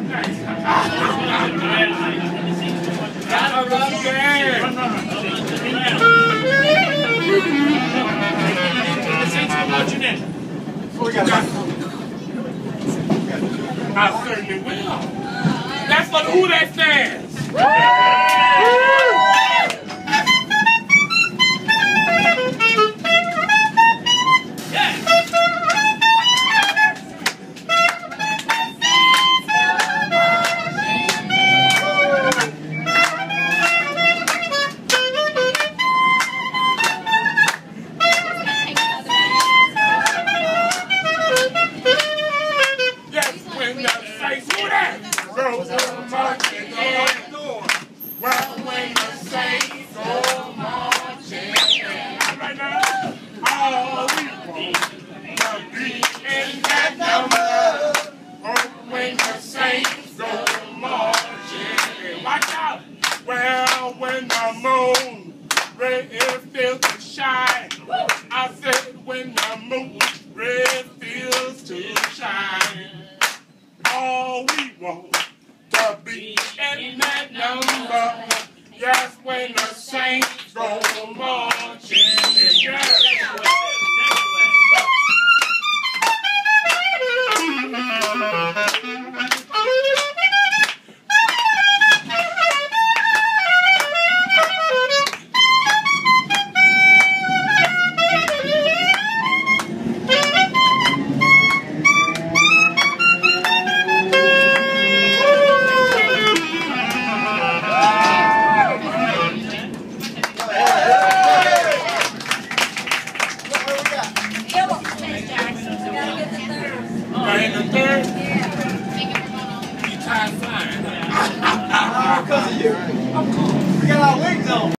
Gotta rub your hands. I certainly will. That's for who that stands. When the moon refills to shine, I said when the moon refills to shine, all we want to be in that number. Yes, when the saints go marching. In the third? Yeah. You tied flying. Because of you. I'm cool. We got our wings on.